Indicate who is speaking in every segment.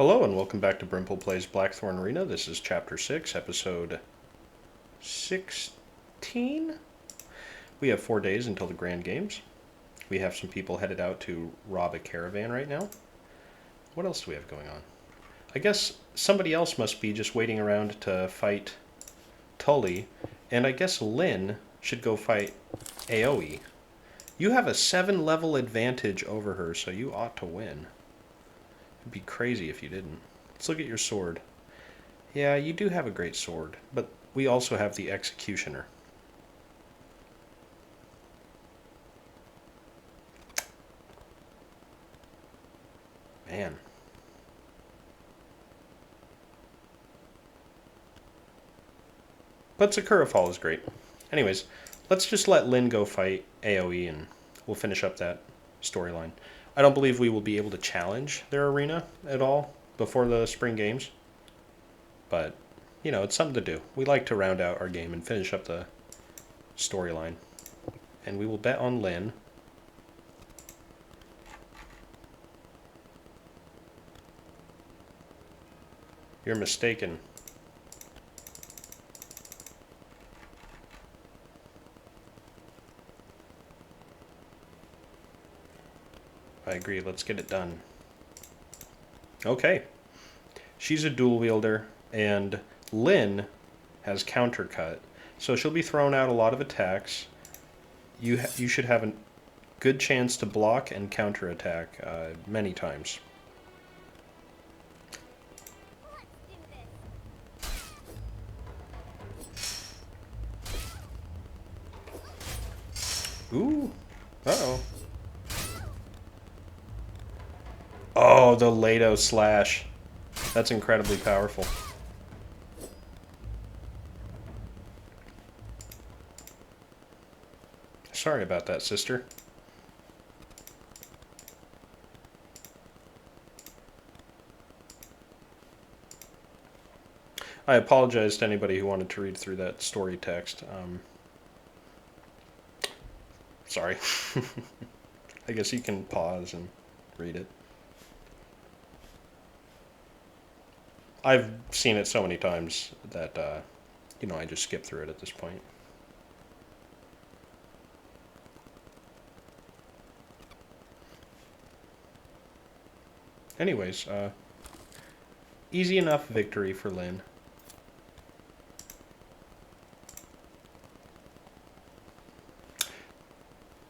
Speaker 1: Hello and welcome back to Brimple Plays Blackthorn Arena. This is Chapter 6, Episode 16? We have 4 days until the Grand Games. We have some people headed out to rob a caravan right now. What else do we have going on? I guess somebody else must be just waiting around to fight Tully, and I guess Lynn should go fight Aoi. You have a 7-level advantage over her, so you ought to win. It'd be crazy if you didn't. Let's look at your sword. Yeah, you do have a great sword, but we also have the Executioner. Man. But Sakura Fall is great. Anyways, let's just let Lynn go fight Aoi and we'll finish up that storyline. I don't believe we will be able to challenge their arena at all before the spring games. But, you know, it's something to do. We like to round out our game and finish up the storyline. And we will bet on Lynn. You're mistaken. I agree, let's get it done. Okay. She's a dual wielder, and Lynn has countercut. So she'll be throwing out a lot of attacks. You should have a good chance to block and counterattack many times. Ooh. Uh-oh. Oh, the Lado slash. That's incredibly powerful. Sorry about that, sister. I apologize to anybody who wanted to read through that story text. Sorry. I guess you can pause and read it. I've seen it so many times that, you know, I just skip through it at this point. Anyways, easy enough victory for Lynn.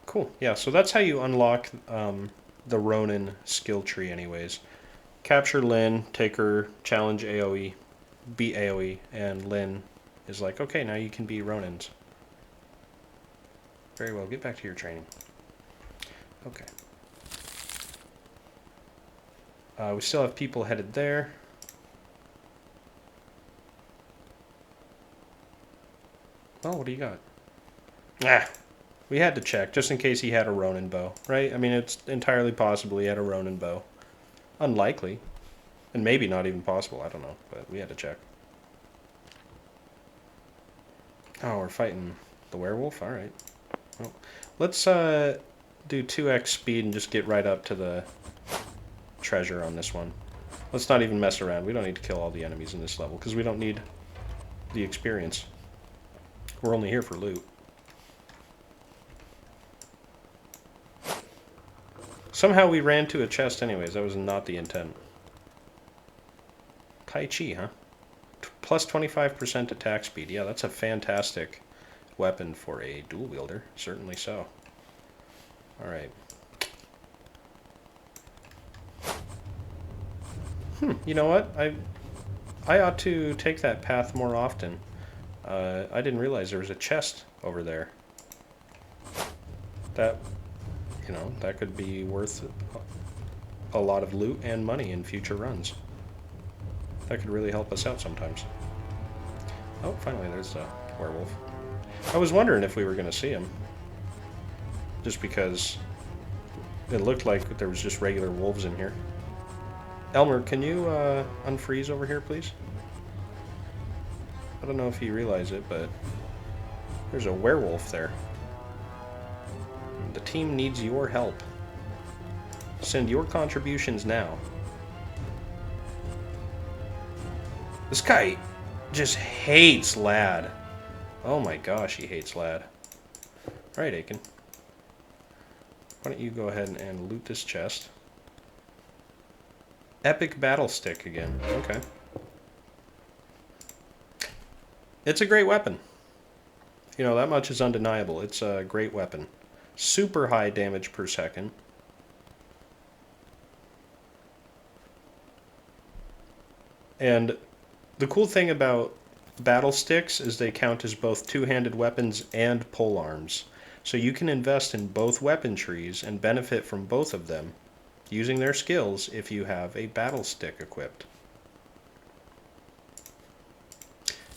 Speaker 1: Cool. Yeah, so that's how you unlock the Ronin skill tree anyways. Capture Lynn, take her, challenge Aoi, beat Aoi, and Lynn is like, okay, now you can be Ronins. Very well, get back to your training. Okay. We still have people headed there. Well, what do you got? Ah, we had to check, just in case he had a Ronin bow, right? I mean, it's entirely possible he had a Ronin bow. Unlikely. And maybe not even possible, I don't know, but we had to check. Oh, we're fighting the werewolf? Alright. Well, let's do 2x speed and just get right up to the treasure on this one. Let's not even mess around. We don't need to kill all the enemies in this level, because we don't need the experience. We're only here for loot. Somehow we ran to a chest anyways. That was not the intent. Tai Chi, huh? Plus 25% attack speed. Yeah, that's a fantastic weapon for a dual wielder. Certainly so. Alright. You know what? I ought to take that path more often. I didn't realize there was a chest over there. That... You know, that could be worth a lot of loot and money in future runs. That could really help us out sometimes. Oh, finally there's a werewolf. I was wondering if we were going to see him. Just because it looked like there was just regular wolves in here. Elmer, can you unfreeze over here, please? I don't know if you realize it, but there's a werewolf there. The team needs your help. Send your contributions now. This guy just hates Lad. Oh my gosh, he hates Lad. Alright, Aiken. Why don't you go ahead and loot this chest. Epic battle stick again. Okay. It's a great weapon. You know, that much is undeniable. It's a great weapon. Super high damage per second. And the cool thing about battle sticks is they count as both two-handed weapons and pole arms. So you can invest in both weapon trees and benefit from both of them using their skills if you have a battle stick equipped.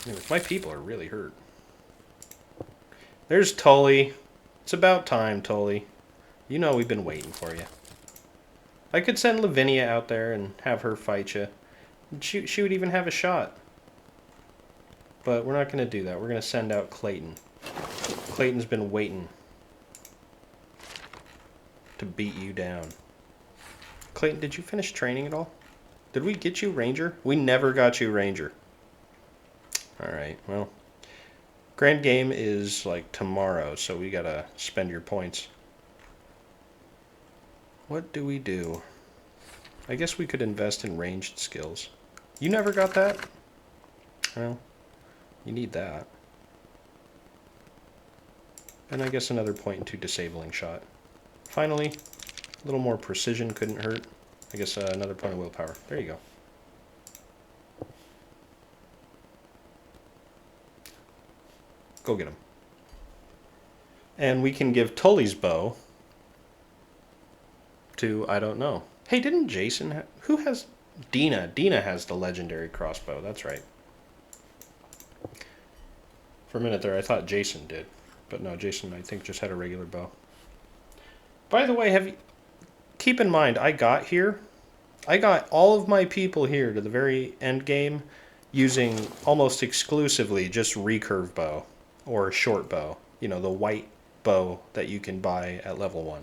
Speaker 1: Anyways, my people are really hurt. There's Tully. It's about time, Tully. You know we've been waiting for you. I could send Lavinia out there and have her fight you. She would even have a shot. But we're not going to do that. We're going to send out Clayton. Clayton's been waiting to beat you down. Clayton, did you finish training at all? Did we get you Ranger? We never got you Ranger. Alright, well. Grand game is like tomorrow, so we gotta spend your points. What do we do? I guess we could invest in ranged skills. You never got that? Well, you need that. And I guess another point into disabling shot. Finally, a little more precision couldn't hurt. I guess another point of willpower. There you go. Go get him. And we can give Tully's bow to, I don't know. Hey, didn't Jason who has... Dina. Dina has the legendary crossbow. That's right. For a minute there, I thought Jason did. But no, Jason, I think, just had a regular bow. By the way, keep in mind, I got all of my people here to the very end game using almost exclusively just recurve bow or short bow. You know, the white bow that you can buy at level 1.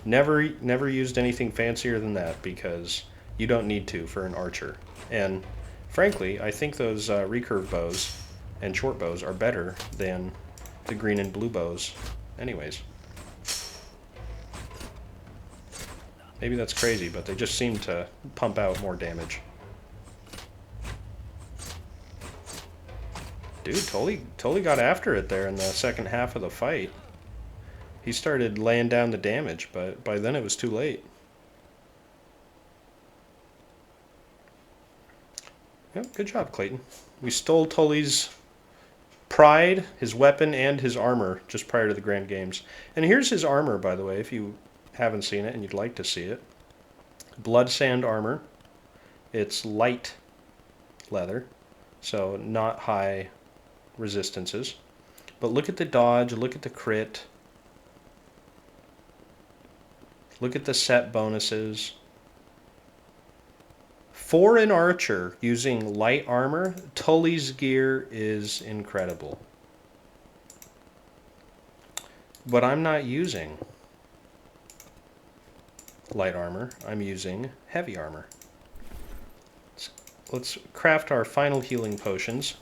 Speaker 1: Never used anything fancier than that because you don't need to for an archer. And frankly, I think those recurve bows and short bows are better than the green and blue bows anyways. Maybe that's crazy, but they just seem to pump out more damage. Dude, Tully got after it there in the second half of the fight. He started laying down the damage, but by then it was too late. Yep, good job, Clayton. We stole Tully's pride, his weapon, and his armor just prior to the Grand Games. And here's his armor, by the way, if you haven't seen it and you'd like to see it. Blood sand armor. It's light leather, so not high resistances. But look at the dodge, look at the crit. Look at the set bonuses. For an archer using light armor, Tully's gear is incredible. But I'm not using light armor. I'm using heavy armor. Let's craft our final healing potions.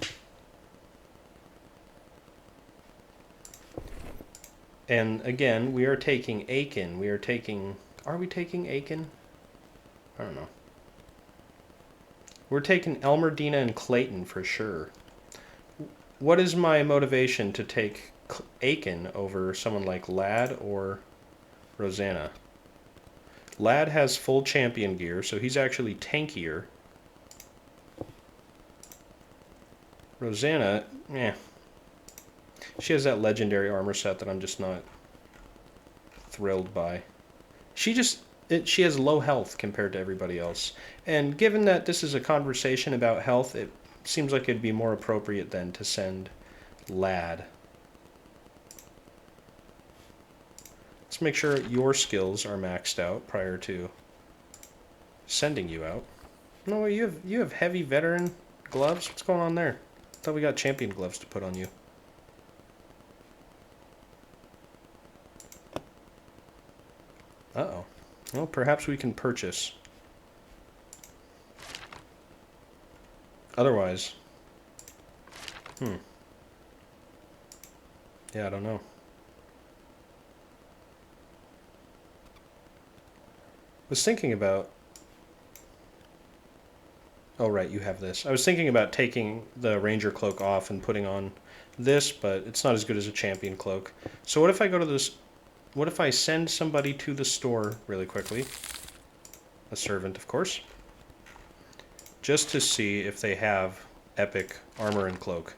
Speaker 1: And again, we are taking Aiken. Are we taking Aiken? I don't know. We're taking Elmer, Dina, and Clayton for sure. What is my motivation to take Aiken over someone like Lad or Rosanna? Lad has full champion gear, so he's actually tankier. Rosanna, she has that legendary armor set that I'm just not thrilled by. She has low health compared to everybody else. And given that this is a conversation about health, it seems like it'd be more appropriate then to send Lad. Let's make sure your skills are maxed out prior to sending you out. No, you have heavy veteran gloves? What's going on there? I thought we got champion gloves to put on you. Uh-oh. Well, perhaps we can purchase Otherwise, yeah, I don't know. Was thinking about... Oh, right, you have this. I was thinking about taking the Ranger Cloak off and putting on this, but it's not as good as a Champion Cloak. So what if I go to this... What if I send somebody to the store really quickly? A servant, of course. Just to see if they have epic armor and cloak.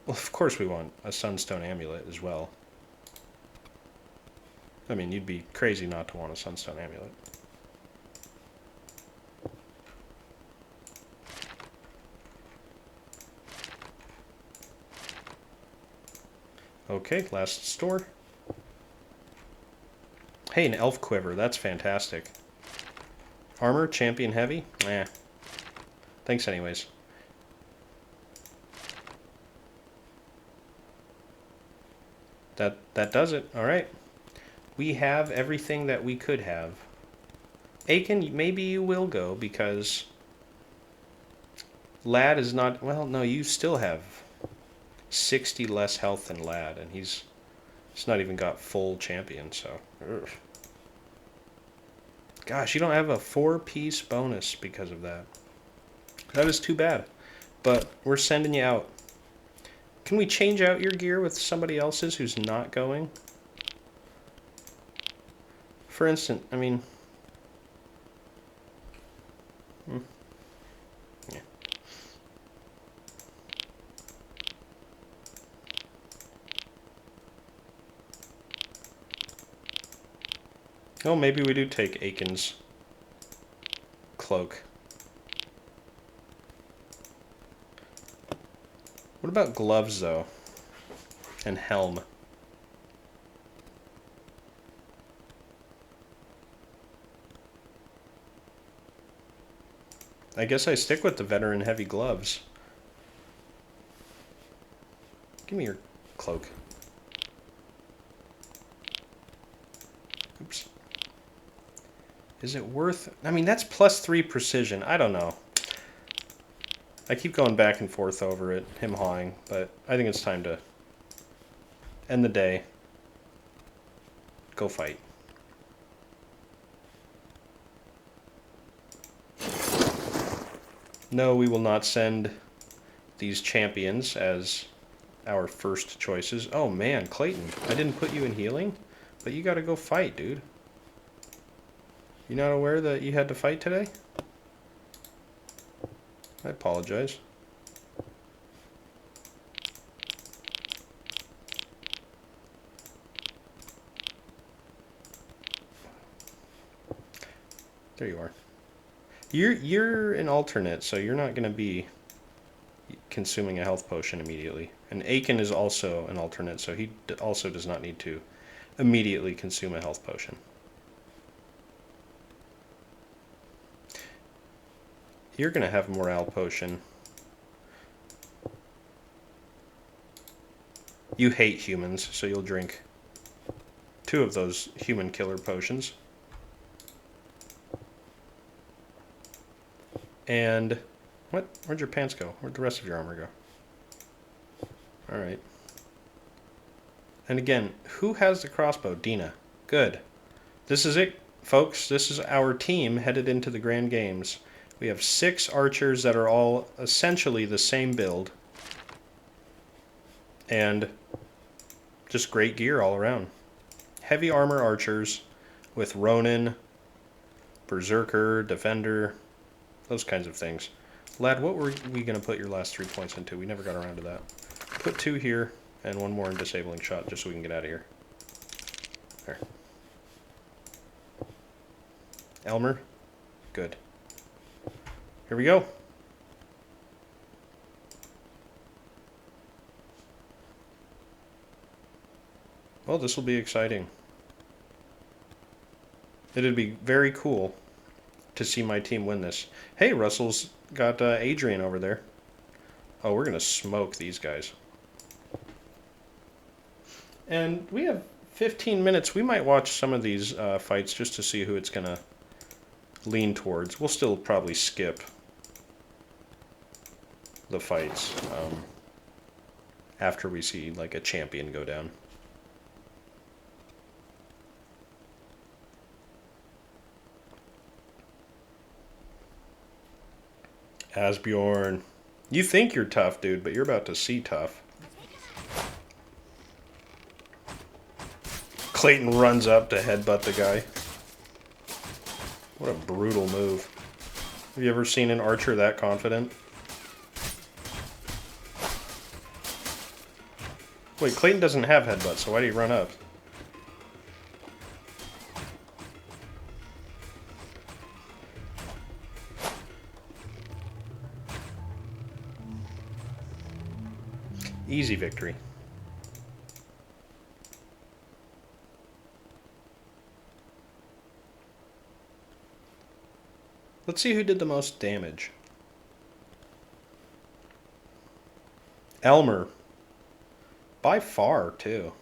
Speaker 1: Well, of course we want a Sunstone Amulet as well. I mean, you'd be crazy not to want a Sunstone Amulet. Okay, last store. Hey, an Elf Quiver. That's fantastic. Armor, Champion Heavy? Eh. Thanks anyways. That does it. Alright. We have everything that we could have. Aiken, maybe you will go, because... Lad is not... Well, no, you still have 60 less health than Lad, and he's not even got full champion, so... Ugh. Gosh, you don't have a 4-piece bonus because of that. That is too bad. But we're sending you out. Can we change out your gear with somebody else's who's not going? For instance, I mean... Yeah. Oh, maybe we do take Aiken's cloak. What about gloves, though? And helm? I guess I stick with the veteran heavy gloves. Give me your cloak. Oops. Is it worth... I mean, that's +3 precision. I don't know. I keep going back and forth over it, him hawing, but I think it's time to end the day. Go fight. No, we will not send these champions as our first choices. Oh man, Clayton, I didn't put you in healing, but you gotta go fight, dude. You not aware that you had to fight today? I apologize. There you are. You're an alternate, so you're not going to be consuming a health potion immediately. And Aiken is also an alternate, so he also does not need to immediately consume a health potion. You're going to have a morale potion. You hate humans, so you'll drink 2 of those human killer potions. And what? Where'd your pants go? Where'd the rest of your armor go? Alright. And again, who has the crossbow? Dina. Good. This is it, folks. This is our team headed into the Grand Games. We have 6 archers that are all essentially the same build. And just great gear all around. Heavy armor archers with Ronin, Berserker, Defender, those kinds of things. Lad, what were we going to put your last 3 points into? We never got around to that. Put 2 here and 1 more in disabling shot just so we can get out of here. There. Elmer? Good. Here we go. Well, this will be exciting. It'd be very cool to see my team win this. Hey, Russell's got Adrian over there. Oh, we're going to smoke these guys. And we have 15 minutes. We might watch some of these fights just to see who it's going to lean towards. We'll still probably skip the fights after we see like a champion go down. Asbjorn. You think you're tough, dude, but you're about to see tough. Clayton runs up to headbutt the guy. What a brutal move. Have you ever seen an archer that confident? Wait, Clayton doesn't have headbutt, so why did he run up? Easy victory. Let's see who did the most damage. Elmer. By far, too.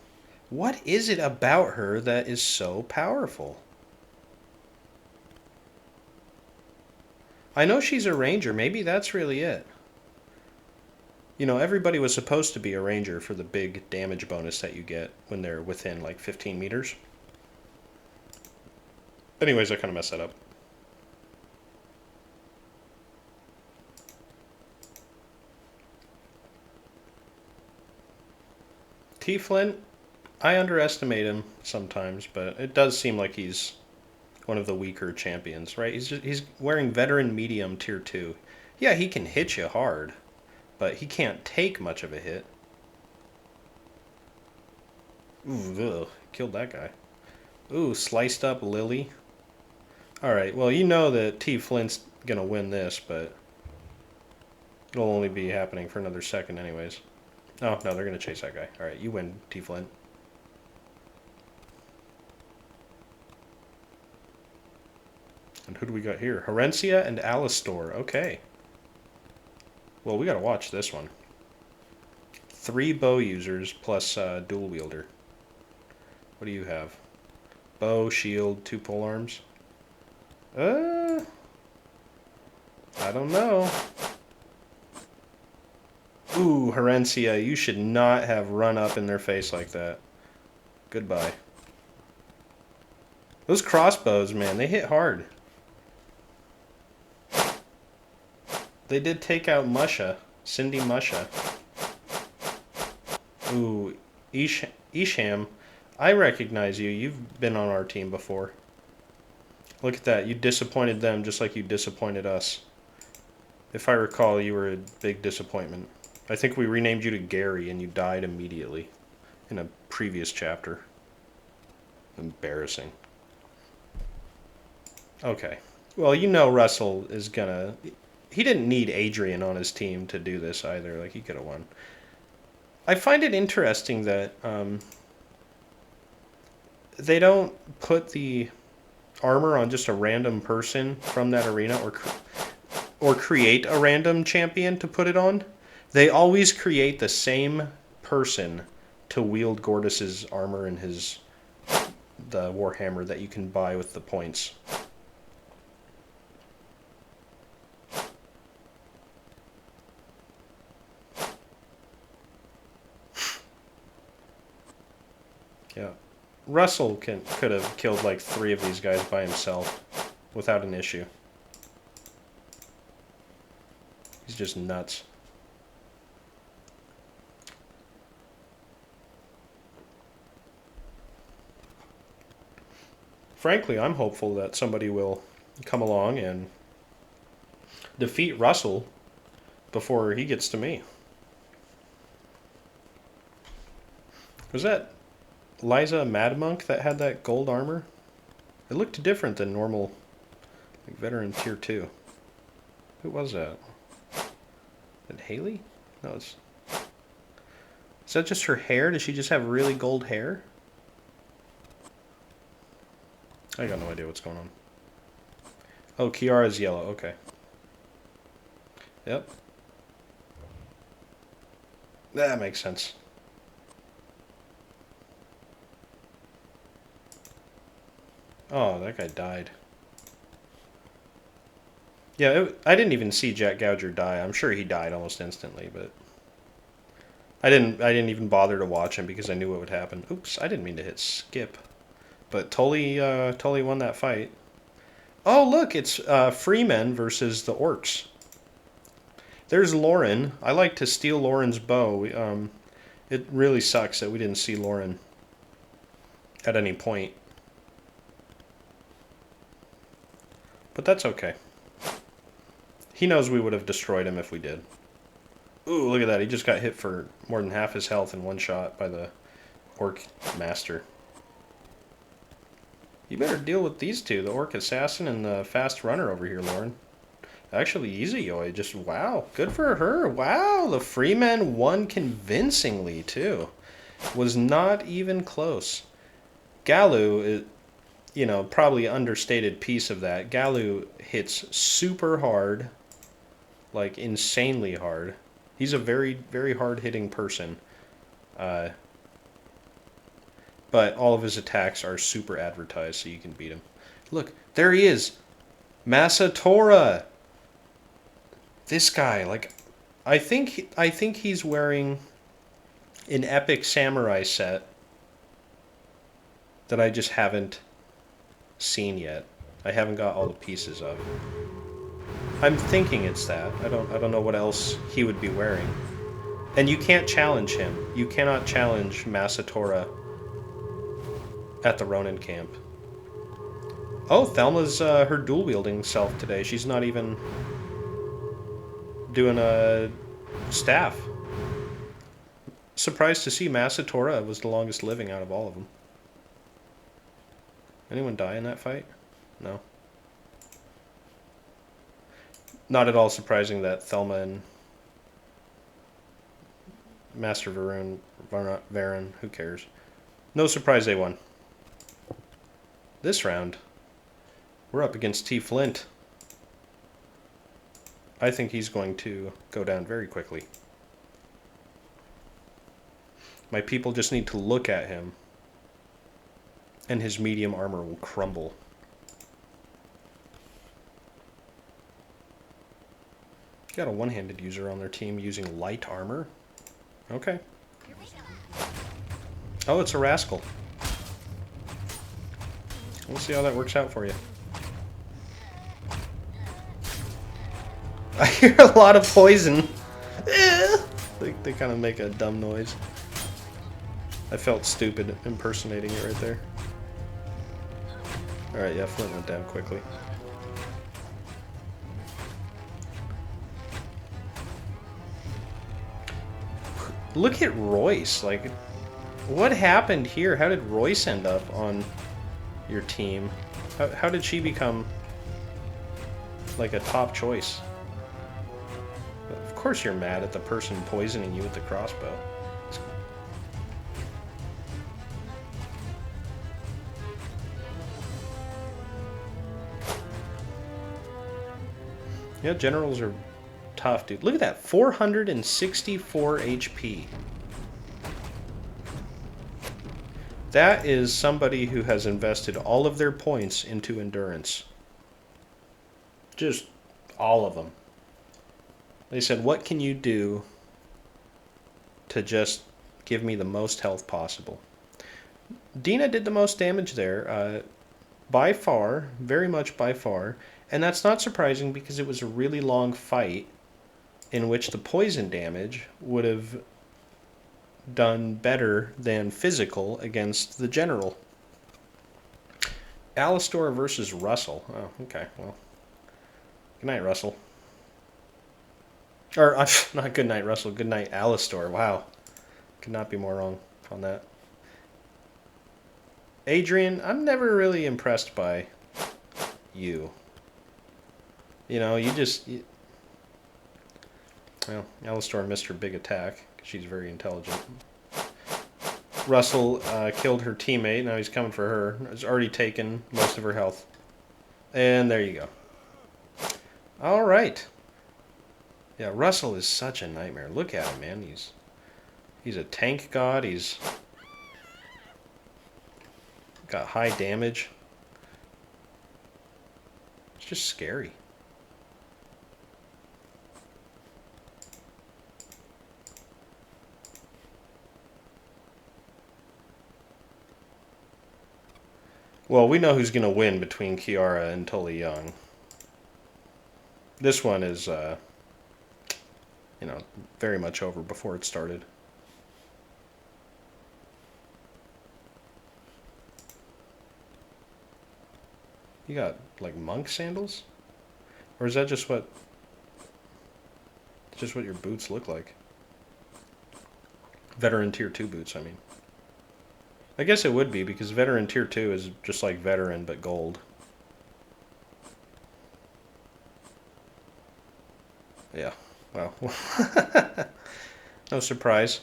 Speaker 1: What is it about her that is so powerful? I know she's a ranger. Maybe that's really it. You know, everybody was supposed to be a ranger for the big damage bonus that you get when they're within like 15 meters. Anyways, I kind of messed that up. Flint, I underestimate him sometimes, but it does seem like he's one of the weaker champions, right? He's wearing veteran medium tier 2. Yeah, he can hit you hard, but he can't take much of a hit. Ooh, ugh, killed that guy. Ooh, sliced up Lily. Alright, well, you know that T. Flint's gonna win this, but it'll only be happening for another second anyways. Oh, no, they're going to chase that guy. Alright, you win, T. Flint. And who do we got here? Herencia and Alistor. Okay. Well, we got to watch this one. 3 bow users plus dual wielder. What do you have? Bow, shield, 2 polearms. I don't know. Ooh, Herencia, you should not have run up in their face like that. Goodbye. Those crossbows, man, they hit hard. They did take out Musha. Cindy Musha. Ooh, Isham, I recognize you. You've been on our team before. Look at that. You disappointed them just like you disappointed us. If I recall, you were a big disappointment. I think we renamed you to Gary and you died immediately in a previous chapter. Embarrassing. Okay. Well, you know Russell is gonna... He didn't need Adrian on his team to do this either. Like, he could have won. I find it interesting that they don't put the armor on just a random person from that arena or create a random champion to put it on. They always create the same person to wield Gordis's armor and the Warhammer that you can buy with the points. Yeah. Russell could have killed like 3 of these guys by himself without an issue. He's just nuts. Frankly, I'm hopeful that somebody will come along and defeat Russell before he gets to me. Was that Liza Mad Monk that had that gold armor? It looked different than normal, like veteran tier 2. Who was that? Is it Haley? No, it's... Is that just her hair? Does she just have really gold hair? I got no idea what's going on. Oh, Kiara's yellow. Okay. Yep. That makes sense. Oh, that guy died. Yeah, I didn't even see Jack Gouger die. I'm sure he died almost instantly, but I didn't even bother to watch him because I knew what would happen. Oops, I didn't mean to hit skip. But Tully won that fight. Oh, look, it's Freemen versus the Orcs. There's Lauren. I like to steal Lauren's bow. It really sucks that we didn't see Lauren at any point. But that's okay. He knows we would have destroyed him if we did. Ooh, look at that. He just got hit for more than half his health in one shot by the Orc Master. You better deal with these two, the Orc Assassin and the Fast Runner over here, Lauren. Actually, easy, Yoi. Just, wow. Good for her. Wow, the Freeman won convincingly, too. Was not even close. Galu, you know, probably understated piece of that. Galu hits super hard, like insanely hard. He's a very, very hard-hitting person. But all of his attacks are super advertised, so you can beat him. Look, there he is! Masatora! This guy, like, I think he's wearing an epic samurai set that I just haven't seen yet. I haven't got all the pieces of. I'm thinking it's that. I don't know what else he would be wearing. And you can't challenge him. You cannot challenge Masatora at the Ronin camp. Oh, Thelma's her dual-wielding self today. She's not even doing a staff. Surprised to see Masatora was the longest living out of all of them. Anyone die in that fight? No. Not at all surprising that Thelma and Master Varun, who cares? No surprise they won. This round, we're up against T. Flint. I think he's going to go down very quickly. My people just need to look at him, and his medium armor will crumble. Got a one-handed user on their team using light armor. Okay. Oh, it's a rascal. We'll see how that works out for you. I hear a lot of poison. They kind of make a dumb noise. I felt stupid impersonating it right there. Alright, yeah, Flint went down quickly. Look at Royce. Like, what happened here? How did Royce end up on your team? How did she become like a top choice? Of course you're mad at the person poisoning you with the crossbow. Yeah, generals are tough, dude. Look at that, 464 HP. That is somebody who has invested all of their points into endurance. Just all of them. They said, what can you do to just give me the most health possible? Dina did the most damage there, by far, very much by far. And that's not surprising because it was a really long fight in which the poison damage would have done better than physical against the general. Alistor versus Russell. Oh, okay, well. Good night, Russell. Or, not good night, Russell. Good night, Alistor. Wow. Could not be more wrong on that. Adrian, I'm never really impressed by you. You know, well, Alistor missed her big attack. She's very intelligent. Russell killed her teammate. Now he's coming for her. He's already taken most of her health. And there you go. All right. Yeah, Russell is such a nightmare. Look at him, man. He's a tank god. He's got high damage. It's just scary. Well, we know who's going to win between Kiara and Tully Young. This one is, you know, very much over before it started. You got, like, monk sandals? Or is that just what your boots look like? Veteran Tier 2 boots, I mean. I guess it would be, because Veteran Tier 2 is just like Veteran, but gold. Yeah, well. No surprise.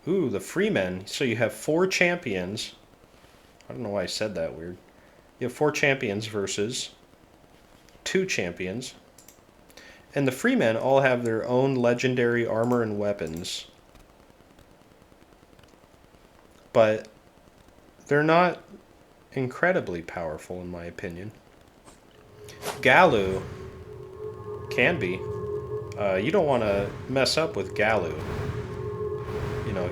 Speaker 1: Ooh, the Freemen. So you have 4 champions. I don't know why I said that weird. You have 4 champions versus 2 champions. And the Freemen all have their own legendary armor and weapons. But they're not incredibly powerful, in my opinion. Galu can be. You don't want to mess up with Galu. You know,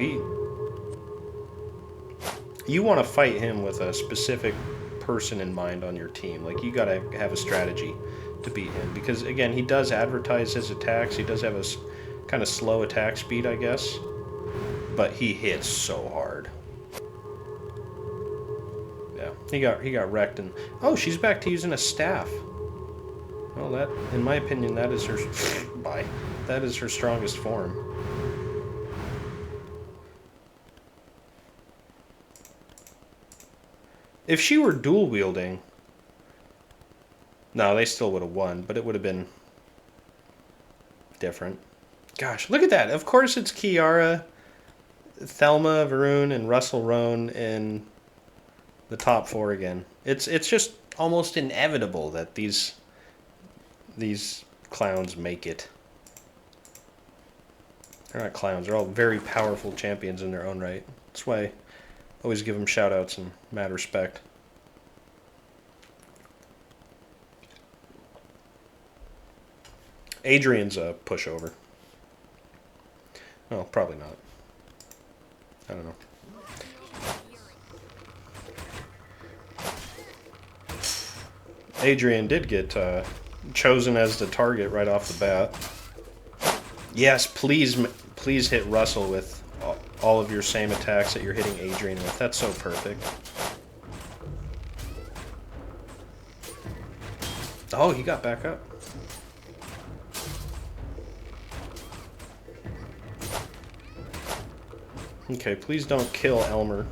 Speaker 1: you want to fight him with a specific person in mind on your team. Like, you got to have a strategy to beat him. Because, again, he does advertise his attacks. He does have a kind of slow attack speed, I guess. But he hits so hard. Yeah, he got wrecked. And oh, she's back to using a staff. Well, that, in my opinion, that is her... Bye. That is her strongest form. If she were dual wielding, no, they still would have won, but it would have been different. Gosh, look at that. Of course it's Kiara, Thelma, Varun, and Russell Roan in the top 4 again. It's just almost inevitable that these clowns make it. They're not clowns. They're all very powerful champions in their own right. That's why I always give them shout-outs and mad respect. Adrian's a pushover. Well, probably not. I don't know. Adrian did get chosen as the target right off the bat. Yes, please hit Russell with all of your same attacks that you're hitting Adrian with. That's so perfect. Oh, he got back up. Okay, please don't kill Elmer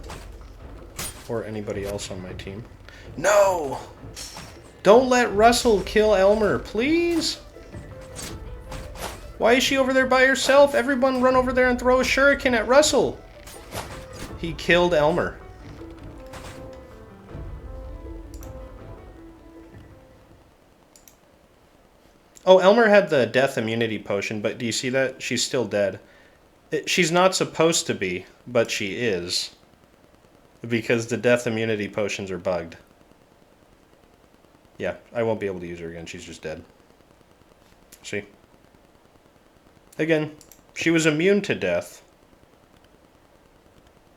Speaker 1: or anybody else on my team. No! Don't let Russell kill Elmer, please! Why is she over there by herself? Everyone run over there and throw a shuriken at Russell! He killed Elmer. Oh, Elmer had the death immunity potion, but do you see that? She's still dead. She's not supposed to be, but she is. Because the death immunity potions are bugged. Yeah, I won't be able to use her again. She's just dead. See? Again, she was immune to death.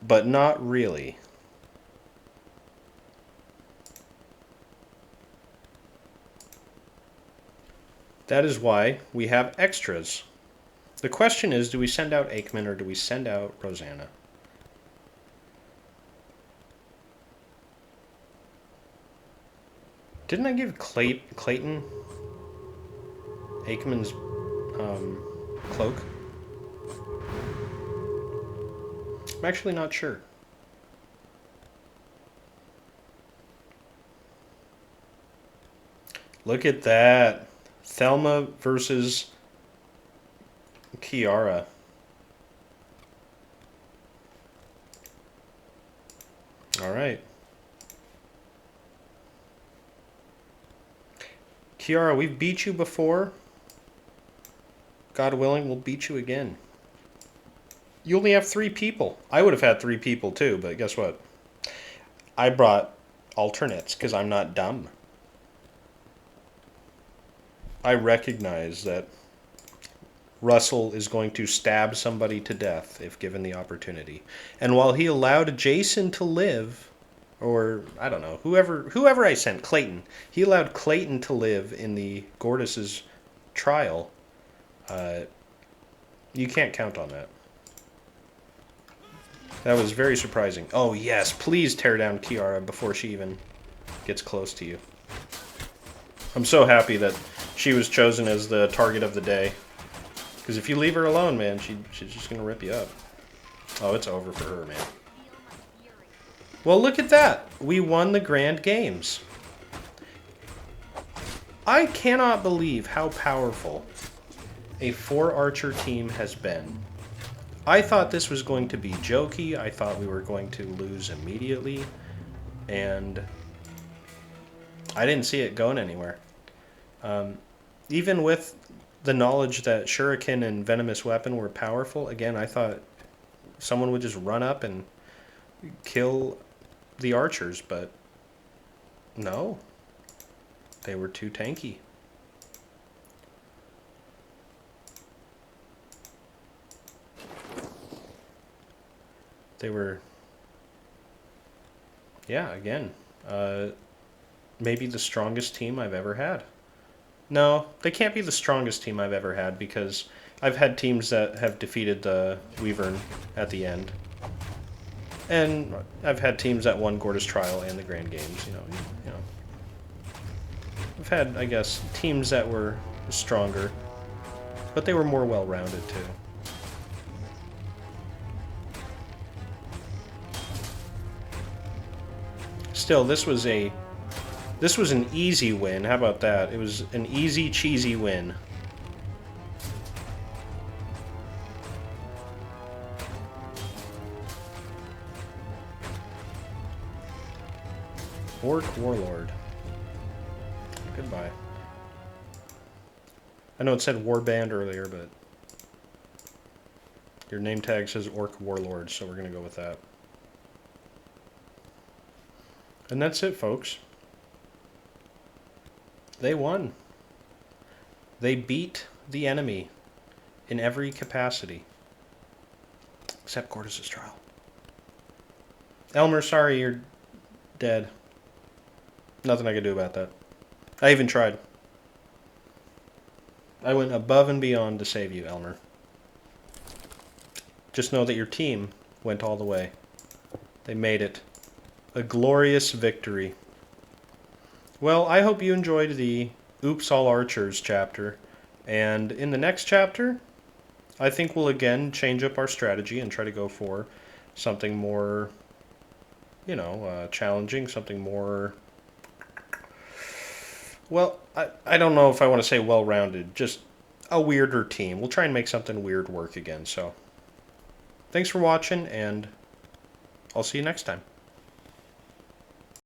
Speaker 1: But not really. That is why we have extras. The question is, do we send out Aikman or do we send out Rosanna? Didn't I give Clayton Aikman's cloak? I'm actually not sure. Look at that. Thelma versus Kiara. All right. Kiara, we've beat you before. God willing, we'll beat you again. You only have 3 people. I would have had 3 people too, but guess what? I brought alternates because I'm not dumb. I recognize that Russell is going to stab somebody to death if given the opportunity. And while he allowed Jason to live, or I don't know, whoever I sent, Clayton, he allowed Clayton to live in the Gordis's trial. You can't count on that. That was very surprising. Oh yes, please tear down Kiara before she even gets close to you. I'm so happy that she was chosen as the target of the day. Because if you leave her alone, man, she's just going to rip you up. Oh, it's over for her, man. Well, look at that. We won the Grand Games. I cannot believe how powerful a 4-archer team has been. I thought this was going to be jokey. I thought we were going to lose immediately. And I didn't see it going anywhere. Even with the knowledge that Shuriken and Venomous Weapon were powerful, again, I thought someone would just run up and kill the archers, but no. They were too tanky. They were, yeah, again, maybe the strongest team I've ever had. No, they can't be the strongest team I've ever had because I've had teams that have defeated the Wyvern at the end. And I've had teams that won Gortys Trial and the Grand Games, you know. I've had, I guess, teams that were stronger, but they were more well-rounded too. Still, this was an easy win. How about that? It was an easy, cheesy win. Orc Warlord. Goodbye. I know it said Warband earlier, but your name tag says Orc Warlord, so we're going to go with that. And that's it, folks. They won. They beat the enemy in every capacity. Except Gordis's trial. Elmer, sorry, you're dead. Nothing I could do about that. I even tried. I went above and beyond to save you, Elmer. Just know that your team went all the way. They made it. A glorious victory. Well, I hope you enjoyed the Oops All Archers chapter. And in the next chapter, I think we'll again change up our strategy and try to go for something more, you know, challenging, something more... Well, I don't know if I want to say well-rounded, just a weirder team. We'll try and make something weird work again, so... Thanks for watching, and I'll see you next time.